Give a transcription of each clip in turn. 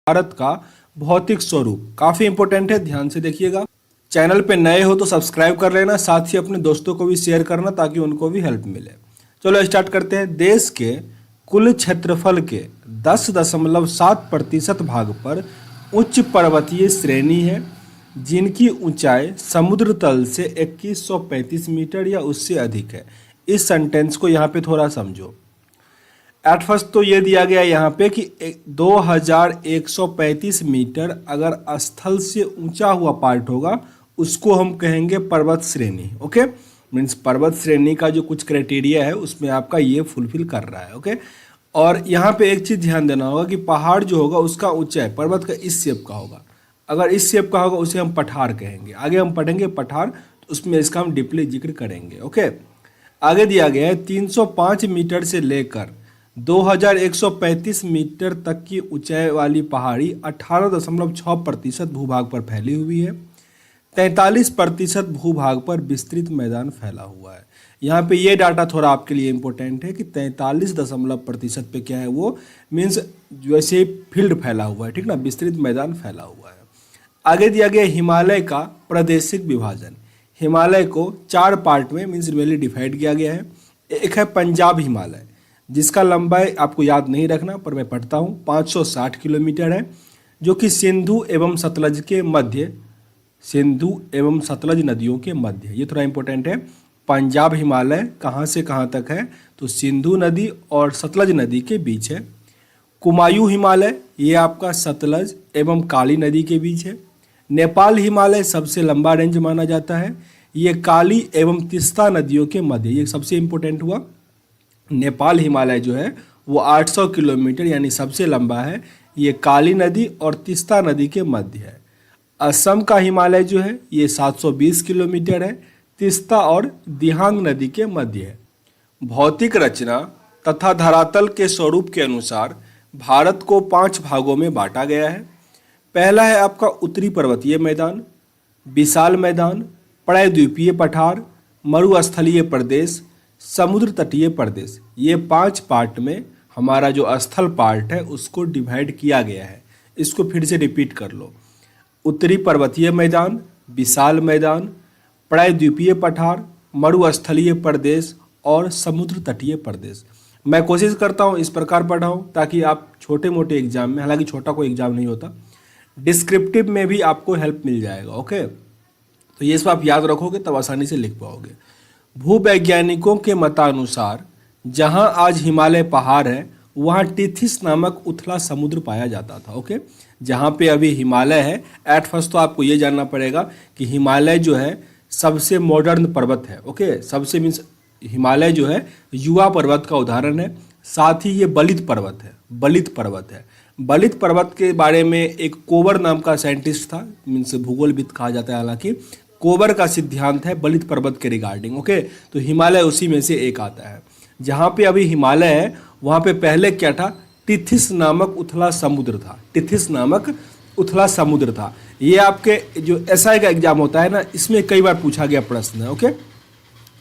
भारत का भौतिक स्वरूप काफी इंपॉर्टेंट है, ध्यान से देखिएगा। चैनल पे नए हो तो सब्सक्राइब कर लेना, साथ ही अपने दोस्तों को भी शेयर करना ताकि उनको भी हेल्प मिले। चलो स्टार्ट करते हैं। देश के कुल क्षेत्रफल के 10.7% भाग पर उच्च पर्वतीय श्रेणी है जिनकी ऊंचाई समुद्र तल से 2135 मीटर या उससे अधिक है। इस सेंटेंस को यहाँ पे थोड़ा समझो। एट फर्स्ट तो ये दिया गया यहाँ पे कि 2135 मीटर अगर स्थल से ऊंचा हुआ पार्ट होगा उसको हम कहेंगे पर्वत श्रेणी। ओके, मीन्स पर्वत श्रेणी का जो कुछ क्राइटेरिया है उसमें आपका ये फुलफिल कर रहा है। ओके, और यहाँ पे एक चीज़ ध्यान देना होगा कि पहाड़ जो होगा उसका ऊंचाई पर्वत का इस शेप का होगा। अगर इस शेप का होगा उसे हम पठार कहेंगे। आगे हम पढ़ेंगे पठार, तो उसमें इसका हम डीपली जिक्र करेंगे। ओके, आगे दिया गया है 305 मीटर से लेकर 2135 मीटर तक की ऊंचाई वाली पहाड़ी 18.6% भूभाग पर फैली हुई है। 43% भूभाग पर विस्तृत मैदान फैला हुआ है। यहाँ पे ये डाटा थोड़ा आपके लिए इंपॉर्टेंट है कि 43% पे क्या है वो मीन्स वैसे फील्ड फैला हुआ है, ठीक ना, विस्तृत मैदान फैला हुआ है। आगे दिया गया हिमालय का प्रादेशिक विभाजन। हिमालय को 4 पार्ट में मीन्स रियली डिवाइड किया गया है। एक है पंजाब हिमालय जिसका लंबाई आपको याद नहीं रखना पर मैं पढ़ता हूँ 560 किलोमीटर है, जो कि सिंधु एवं सतलज नदियों के मध्य। ये थोड़ा इंपॉर्टेंट है। पंजाब हिमालय कहाँ से कहाँ तक है तो सिंधु नदी और सतलज नदी के बीच है। कुमायूं हिमालय ये आपका सतलज एवं काली नदी के बीच है। नेपाल हिमालय सबसे लंबा रेंज माना जाता है, ये काली एवं तीस्ता नदियों के मध्य। ये सबसे इम्पोर्टेंट हुआ। नेपाल हिमालय जो है वो 800 किलोमीटर यानी सबसे लंबा है, ये काली नदी और तीस्ता नदी के मध्य है। असम का हिमालय जो है ये 720 किलोमीटर है, तीस्ता और दिहांग नदी के मध्य है। भौतिक रचना तथा धरातल के स्वरूप के अनुसार भारत को 5 भागों में बांटा गया है। पहला है आपका उत्तरी पर्वतीय मैदान, विशाल मैदान, प्रायद्वीपीय पठार, मरुस्थलीय प्रदेश, समुद्र तटीय प्रदेश। ये 5 पार्ट में हमारा जो स्थल पार्ट है उसको डिवाइड किया गया है। इसको फिर से रिपीट कर लो। उत्तरी पर्वतीय मैदान, विशाल मैदान, प्रायद्वीपीय पठार, मरुस्थलीय प्रदेश और समुद्र तटीय प्रदेश। मैं कोशिश करता हूँ इस प्रकार पढ़ाऊँ ताकि आप छोटे मोटे एग्जाम में, हालांकि छोटा कोई एग्जाम नहीं होता, डिस्क्रिप्टिव में भी आपको हेल्प मिल जाएगा। ओके, तो ये सब आप याद रखोगे तब आसानी से लिख पाओगे। भूवैज्ञानिकों के मतानुसार जहाँ आज हिमालय पहाड़ है वहाँ टिथिस नामक उथला समुद्र पाया जाता था। ओके, जहाँ पे अभी हिमालय है, एट फर्स्ट तो आपको ये जानना पड़ेगा कि हिमालय जो है सबसे मॉडर्न पर्वत है। ओके, सबसे मीन्स हिमालय जो है युवा पर्वत का उदाहरण है। साथ ही ये बलित पर्वत है। बलित पर्वत के बारे में एक कोबर नाम का साइंटिस्ट था, मीन्स भूगोलविद कहा जाता है। हालांकि कोबर का सिद्धांत है बलित पर्वत के रिगार्डिंग। ओके, तो हिमालय उसी में से एक आता है। जहाँ पे अभी हिमालय है वहाँ पे पहले क्या था, टिथिस नामक उथला समुद्र था। ये आपके जो एसआई का एग्जाम होता है ना, इसमें कई बार पूछा गया प्रश्न है। ओके,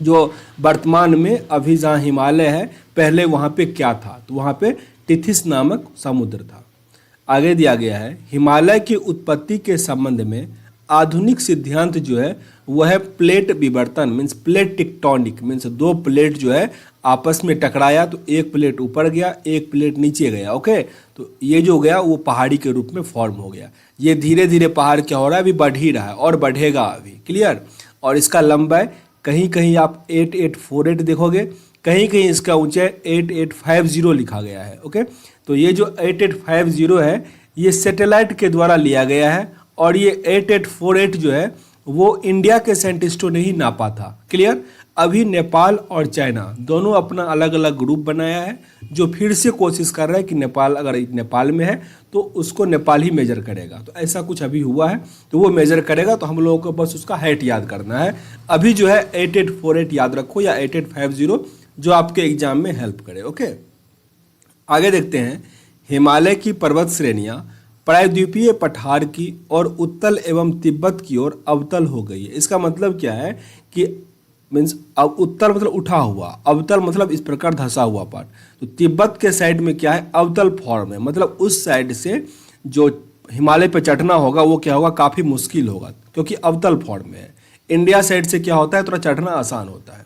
जो वर्तमान में अभी जहाँ हिमालय है पहले वहाँ पे क्या था, तो वहाँ पे टिथिस नामक समुद्र था। आगे दिया गया है हिमालय की उत्पत्ति के संबंध में आधुनिक सिद्धांत जो है वह है प्लेट विवर्तन, means plate tectonic, means 2 plate जो है आपस में टकराया तो एक प्लेट ऊपर गया, एक प्लेट नीचे गया। ओके, तो ये जो गया वो पहाड़ी के रूप में फॉर्म हो गया। ये धीरे धीरे पहाड़ क्या हो रहा है, अभी बढ़ ही रहा है और बढ़ेगा अभी। क्लियर। और इसका लंबाई कहीं कहीं आप 8848 देखोगे, कहीं कहीं इसका ऊंचाई 8850 लिखा गया है। ओके, तो ये जो 8850 है ये सैटेलाइट के द्वारा लिया गया है और ये 8848 जो है वो इंडिया के साइंटिस्टों ने ही नापा था। क्लियर। अभी नेपाल और चाइना दोनों अपना अलग अलग ग्रुप बनाया है जो फिर से कोशिश कर रहा है कि नेपाल अगर नेपाल में है तो उसको नेपाल ही मेजर करेगा। तो ऐसा कुछ अभी हुआ है, तो वो मेजर करेगा, तो हम लोगों को बस उसका हाइट याद करना है। अभी जो है 8848 याद रखो या 8850 जो आपके एग्जाम में हेल्प करे। ओके, आगे देखते हैं। हिमालय की पर्वत श्रेणियाँ प्रायद्वीपीय पठार की और उत्तल एवं तिब्बत की ओर अवतल हो गई है। इसका मतलब क्या है कि मीन्स अब उत्तल मतलब उठा हुआ, अवतल मतलब इस प्रकार धंसा हुआ पार्ट। तो तिब्बत के साइड में क्या है, अवतल फॉर्म है, मतलब उस साइड से जो हिमालय पे चढ़ना होगा वो क्या होगा, काफ़ी मुश्किल होगा क्योंकि अवतल फॉर्म में है। इंडिया साइड से क्या होता है, थोड़ा चढ़ना आसान होता है।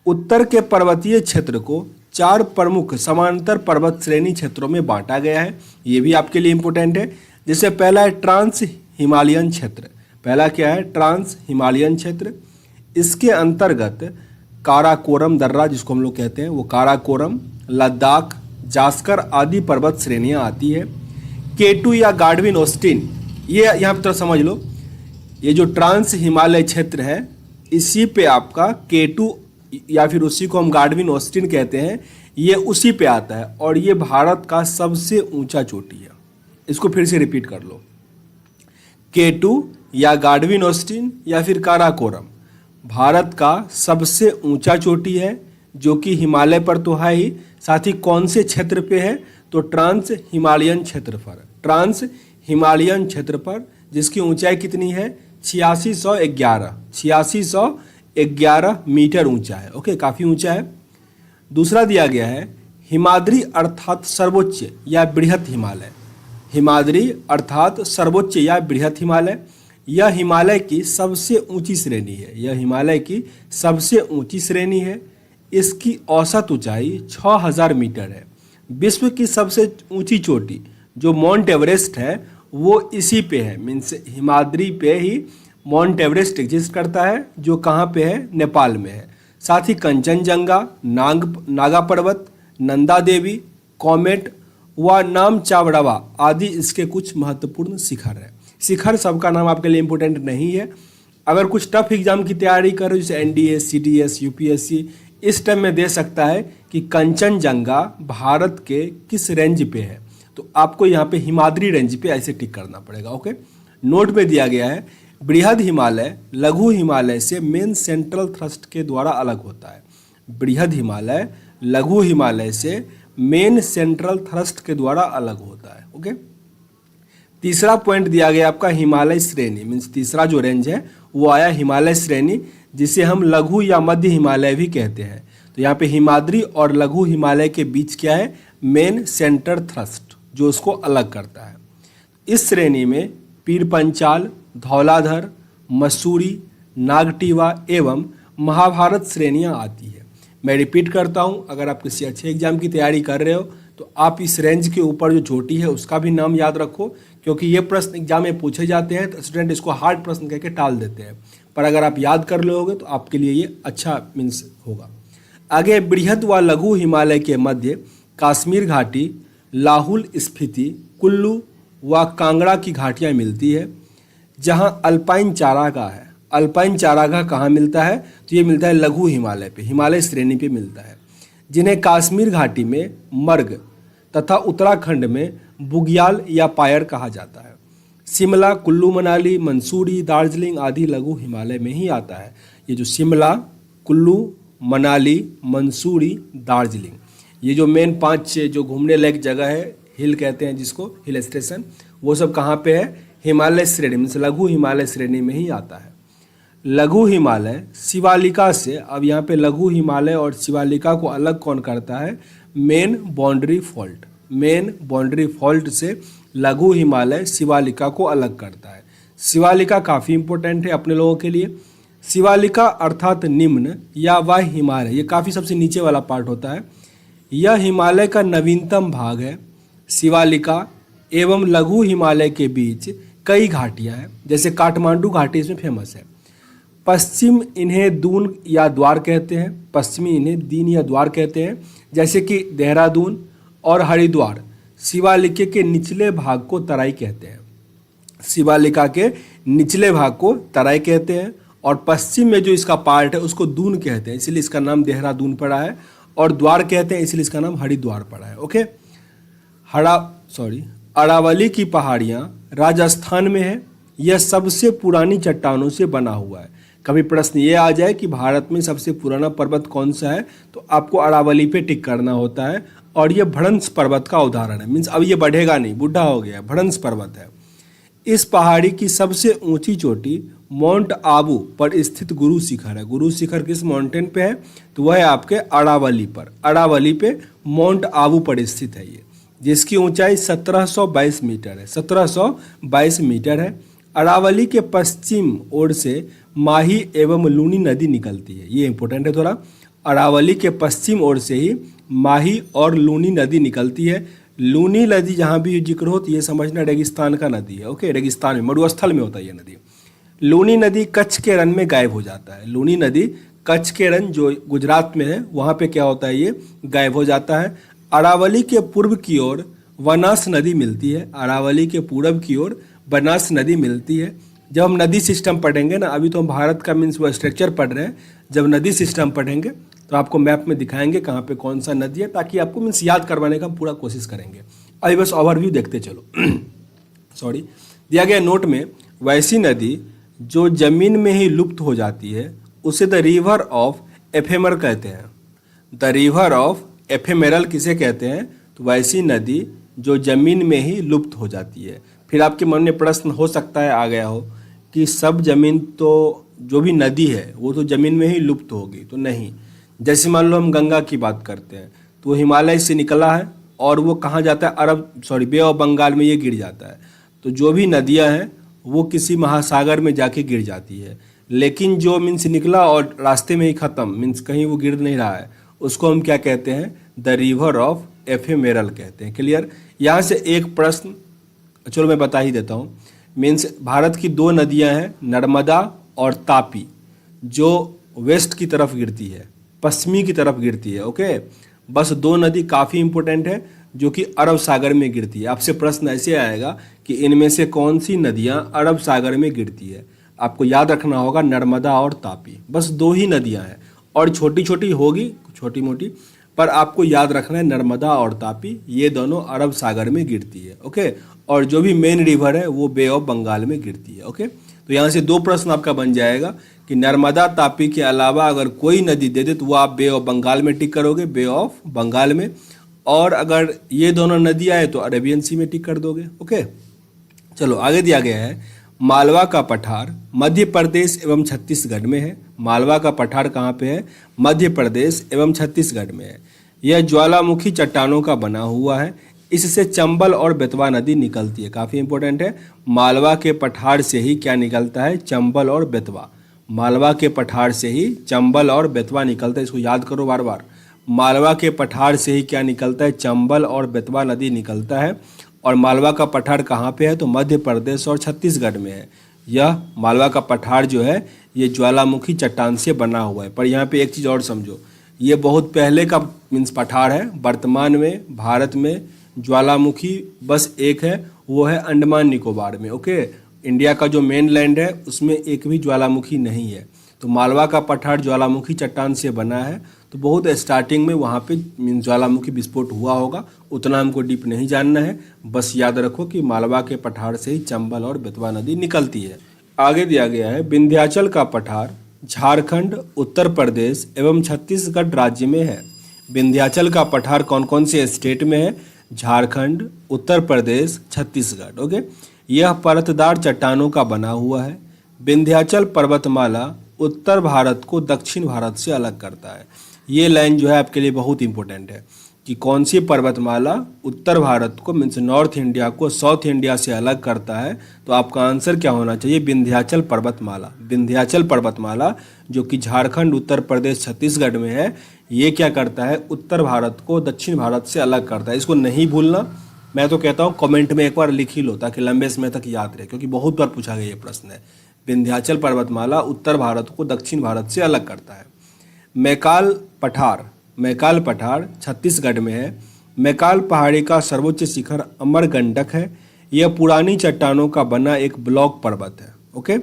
उत्तर के पर्वतीय क्षेत्र को 4 प्रमुख समांतर पर्वत श्रेणी क्षेत्रों में बांटा गया है। ये भी आपके लिए इंपॉर्टेंट है। जैसे पहला है ट्रांस हिमालयन क्षेत्र। पहला क्या है, ट्रांस हिमालयन क्षेत्र। इसके अंतर्गत काराकोरम दर्रा, जिसको हम लोग कहते हैं, वो काराकोरम, लद्दाख, जास्कर आदि पर्वत श्रेणियां आती है। केटू या गार्डविन ऑस्टिन, ये यहाँ पर थोड़ा समझ लो, ये जो ट्रांस हिमालय क्षेत्र है इसी पे आपका केटू या फिर उसी को हम गार्डविन ऑस्टिन कहते हैं, ये उसी पे आता है और ये भारत का सबसे ऊंचा चोटी है। इसको फिर से रिपीट कर लो, केटू या गार्डविन ऑस्टिन या फिर काराकोरम भारत का सबसे ऊंचा चोटी है, जो कि हिमालय पर तो है ही, साथ ही कौन से क्षेत्र पे है, तो ट्रांस हिमालयन क्षेत्र पर। ट्रांस हिमालयन क्षेत्र पर जिसकी ऊंचाई कितनी है, 8611 मीटर ऊंचा है। ओके, काफ़ी ऊंचा है। दूसरा दिया गया है हिमाद्री अर्थात सर्वोच्च या बृहत हिमालय। हिमाद्री अर्थात सर्वोच्च या बृहत हिमालय, यह हिमालय की सबसे ऊंची श्रेणी है। यह हिमालय की सबसे ऊंची श्रेणी है। इसकी औसत ऊंचाई 6000 मीटर है। विश्व की सबसे ऊंची चोटी जो माउंट एवरेस्ट है वो इसी पे है, मीन्स हिमाद्री पे ही माउंट एवरेस्ट एग्जिस्ट करता है, जो कहाँ पे है, नेपाल में है। साथ ही कंचनजंगा, नागा पर्वत, नंदा देवी, कॉमेट व नाम चावड़ावा आदि इसके कुछ महत्वपूर्ण शिखर है। शिखर सबका नाम आपके लिए इंपॉर्टेंट नहीं है। अगर कुछ टफ एग्जाम की तैयारी करो जैसे एनडीए, सीडीएस, यूपीएससी, इस टाइम में दे सकता है कि कंचनजंगा भारत के किस रेंज पे है, तो आपको यहाँ पे हिमाद्री रेंज पे ऐसे टिक करना पड़ेगा। ओके, नोट में दिया गया है बृहद हिमालय लघु हिमालय से मेन सेंट्रल थ्रस्ट के द्वारा अलग होता है। बृहद हिमालय लघु हिमालय से मेन सेंट्रल थ्रस्ट के द्वारा अलग होता है। ओके, तीसरा पॉइंट दिया गया आपका हिमालय श्रेणी, मीन्स तीसरा जो रेंज है वो आया हिमालय श्रेणी, जिसे हम लघु या मध्य हिमालय भी कहते हैं। तो यहाँ पे हिमाद्री और लघु हिमालय के बीच क्या है, मेन सेंटर थ्रस्ट, जो उसको अलग करता है। इस श्रेणी में पीर पंचाल, धौलाधर, मसूरी, नागटीवा एवं महाभारत श्रेणियां आती है। मैं रिपीट करता हूं, अगर आप किसी अच्छे एग्जाम की तैयारी कर रहे हो तो आप इस रेंज के ऊपर जो चोटी है उसका भी नाम याद रखो, क्योंकि ये प्रश्न एग्जाम में पूछे जाते हैं तो स्टूडेंट इसको हार्ड प्रश्न कह के टाल देते हैं, पर अगर आप याद कर लोगे तो आपके लिए ये अच्छा मीन्स होगा। आगे बृहद व लघु हिमालय के मध्य काश्मीर घाटी, लाहुल स्फीति, कुल्लू व कांगड़ा की घाटियाँ मिलती है, जहाँ अल्पाइन चारागाह है। अल्पाइन चारागाह कहाँ मिलता है, तो ये मिलता है लघु हिमालय पे, हिमालय श्रेणी पे मिलता है, जिन्हें काश्मीर घाटी में मर्ग तथा उत्तराखंड में बुग्याल या पायर कहा जाता है। शिमला, कुल्लू मनाली, मंसूरी, दार्जिलिंग आदि लघु हिमालय में ही आता है। ये जो शिमला, कुल्लू मनाली, मंसूरी, दार्जिलिंग, ये जो मेन 5 जो घूमने लायक जगह है, हिल कहते हैं जिसको, हिल स्टेशन, वो सब कहाँ पे है, हिमालय श्रेणी मीन्स लघु हिमालय श्रेणी में ही आता है। लघु हिमालय शिवालिका से, अब यहाँ पे लघु हिमालय और शिवालिका को अलग कौन करता है, main boundary fault. Main boundary fault से लघु हिमालय शिवालिका को अलग करता है। शिवालिका काफ़ी इंपॉर्टेंट है अपने लोगों के लिए। शिवालिका अर्थात निम्न या वाय हिमालय, ये काफ़ी सबसे नीचे वाला पार्ट होता है। यह हिमालय का नवीनतम भाग है। शिवालिका एवं लघु हिमालय के बीच कई घाटियां हैं, जैसे काठमांडू घाटी इसमें फेमस है। पश्चिम इन्हें दून या द्वार कहते हैं, पश्चिमी इन्हें दीन या द्वार कहते हैं, जैसे कि देहरादून और हरिद्वार। शिवालिका के निचले भाग को तराई कहते हैं। शिवालिका के निचले भाग को तराई कहते हैं और पश्चिम में जो इसका पार्ट है उसको दून कहते हैं, इसलिए इसका नाम देहरादून पड़ा है, और द्वार कहते हैं इसलिए इसका नाम हरिद्वार पड़ा है। ओके, अरावली की पहाड़ियाँ राजस्थान में है। यह सबसे पुरानी चट्टानों से बना हुआ है। कभी प्रश्न ये आ जाए कि भारत में सबसे पुराना पर्वत कौन सा है, तो आपको अरावली पे टिक करना होता है, और ये भड़ंस पर्वत का उदाहरण है। मीन्स अब ये बढ़ेगा नहीं, बुढ़ा हो गया, भड़ंस पर्वत है। इस पहाड़ी की सबसे ऊंची चोटी माउंट आबू पर स्थित गुरु शिखर है। गुरु शिखर किस माउंटेन पे है, तो वह है आपके अरावली पर। अरावली पे माउंट आबू पर स्थित है ये। जिसकी ऊंचाई 1722 मीटर है, 1722 मीटर है। अरावली के पश्चिम ओर से माही एवं लूनी नदी निकलती है, ये इंपॉर्टेंट है थोड़ा। अरावली के पश्चिम ओर से ही माही और लूनी नदी निकलती है। लूनी नदी जहाँ भी जिक्र हो तो ये समझना रेगिस्तान का नदी है, ओके, रेगिस्तान में, मरुस्थल में होता है ये नदी। लूनी नदी कच्छ के रण में गायब हो जाता है। लूनी नदी कच्छ के रण जो गुजरात में है वहाँ पे क्या होता है, ये गायब हो जाता है। अरावली के पूर्व की ओर बनास नदी मिलती है। अरावली के पूर्व की ओर बनास नदी मिलती है। जब हम नदी सिस्टम पढ़ेंगे ना, अभी तो हम भारत का मीन्स वो स्ट्रक्चर पढ़ रहे हैं, जब नदी सिस्टम पढ़ेंगे तो आपको मैप में दिखाएंगे कहाँ पे कौन सा नदी है, ताकि आपको मीन्स याद करवाने का हम पूरा कोशिश करेंगे। अभी बस ओवरव्यू देखते चलो। सॉरी, दिया गया नोट में, वैसी नदी जो जमीन में ही लुप्त हो जाती है उसे द रिवर ऑफ एफेमर कहते हैं। द रिवर ऑफ एफेमेरल किसे कहते हैं, तो वैसी नदी जो जमीन में ही लुप्त हो जाती है। फिर आपके मन में प्रश्न हो सकता है आ गया हो कि सब जमीन तो जो भी नदी है वो तो जमीन में ही लुप्त होगी, तो नहीं। जैसे मान लो हम गंगा की बात करते हैं तो वो हिमालय से निकला है और वो कहाँ जाता है, बे ऑफ बंगाल में ये गिर जाता है। तो जो भी नदियाँ हैं वो किसी महासागर में जाके गिर जाती है, लेकिन जो मीन्स निकला और रास्ते में ही ख़त्म, मीन्स कहीं वो गिर नहीं रहा है, उसको हम क्या कहते हैं, द रिवर ऑफ एफेमेरल कहते हैं। क्लियर। यहाँ से एक प्रश्न चलो मैं बता ही देता हूँ। मीन्स भारत की दो नदियाँ हैं, नर्मदा और तापी, जो वेस्ट की तरफ गिरती है, पश्चिमी की तरफ गिरती है, ओके। बस दो नदी काफ़ी इंपॉर्टेंट है जो कि अरब सागर में गिरती है। आपसे प्रश्न ऐसे आएगा कि इनमें से कौन सी नदियाँ अरब सागर में गिरती है। आपको याद रखना होगा नर्मदा और तापी, बस दो ही नदियाँ हैं, और छोटी छोटी होगी छोटी मोटी, पर आपको याद रखना है नर्मदा और तापी, ये दोनों अरब सागर में गिरती है, ओके। और जो भी मेन रिवर है वो बे ऑफ बंगाल में गिरती है, ओके। तो यहाँ से दो प्रश्न आपका बन जाएगा कि नर्मदा तापी के अलावा अगर कोई नदी दे दे तो वो आप बे ऑफ बंगाल में टिक करोगे, बे ऑफ बंगाल में, और अगर ये दोनों नदी आए तो अरेबियन सी में टिक कर दोगे, ओके। चलो आगे दिया गया है, मालवा का पठार मध्य प्रदेश एवं छत्तीसगढ़ में है। मालवा का पठार कहाँ पे है, मध्य प्रदेश एवं छत्तीसगढ़ में है। यह ज्वालामुखी चट्टानों का बना हुआ है। इससे चंबल और बेतवा नदी निकलती है, काफ़ी इंपॉर्टेंट है। मालवा के पठार से ही क्या निकलता है, चंबल और बेतवा। मालवा के पठार से ही चंबल और बेतवा निकलता है, इसको याद करो बार बार। मालवा के पठार से ही क्या निकलता है, चंबल और बेतवा नदी निकलता है। और मालवा का पठार कहाँ पे है, तो मध्य प्रदेश और छत्तीसगढ़ में है। यह मालवा का पठार जो है ये ज्वालामुखी चट्टान से बना हुआ है। पर यहाँ पे एक चीज़ और समझो, ये बहुत पहले का मीन्स पठार है। वर्तमान में भारत में ज्वालामुखी बस एक है, वो है अंडमान निकोबार में, ओके। इंडिया का जो मेन लैंड है उसमें एक भी ज्वालामुखी नहीं है। तो मालवा का पठार ज्वालामुखी चट्टान से बना है, तो बहुत स्टार्टिंग में वहाँ पे ज्वालामुखी विस्फोट हुआ होगा, उतना हमको डीप नहीं जानना है। बस याद रखो कि मालवा के पठार से ही चंबल और बेतवा नदी निकलती है। आगे दिया गया है, विंध्याचल का पठार झारखंड, उत्तर प्रदेश एवं छत्तीसगढ़ राज्य में है। विंध्याचल का पठार कौन कौन से स्टेट में है, झारखंड, उत्तर प्रदेश, छत्तीसगढ़, ओके। यह परतदार चट्टानों का बना हुआ है। विंध्याचल पर्वतमाला उत्तर भारत को दक्षिण भारत से अलग करता है। ये लाइन जो है आपके लिए बहुत इंपॉर्टेंट है कि कौन सी पर्वतमाला उत्तर भारत को मीन्स नॉर्थ इंडिया को साउथ इंडिया से अलग करता है। तो आपका आंसर क्या होना चाहिए, विंध्याचल पर्वतमाला। विंध्याचल पर्वतमाला जो कि झारखंड, उत्तर प्रदेश, छत्तीसगढ़ में है, ये क्या करता है, उत्तर भारत को दक्षिण भारत से अलग करता है। इसको नहीं भूलना, मैं तो कहता हूँ कमेंट में एक बार लिख ही लो ताकि लंबे समय तक याद रहे, क्योंकि बहुत बार पूछा गया ये प्रश्न है। विंध्याचल पर्वतमाला उत्तर भारत को दक्षिण भारत से अलग करता है। मैकाल पठार छत्तीसगढ़ में है। मैकाल पहाड़ी का सर्वोच्च शिखर अमरकंटक है। यह पुरानी चट्टानों का बना एक ब्लॉक पर्वत है, ओके।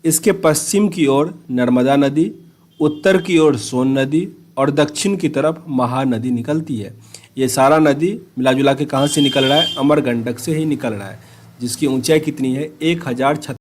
इसके पश्चिम की ओर नर्मदा नदी, उत्तर की ओर सोन नदी और दक्षिण की तरफ महानदी निकलती है। ये सारा नदी मिला जुला के कहाँ से निकल रहा है, अमरकंटक से ही निकल रहा है, जिसकी ऊंचाई कितनी है, 1036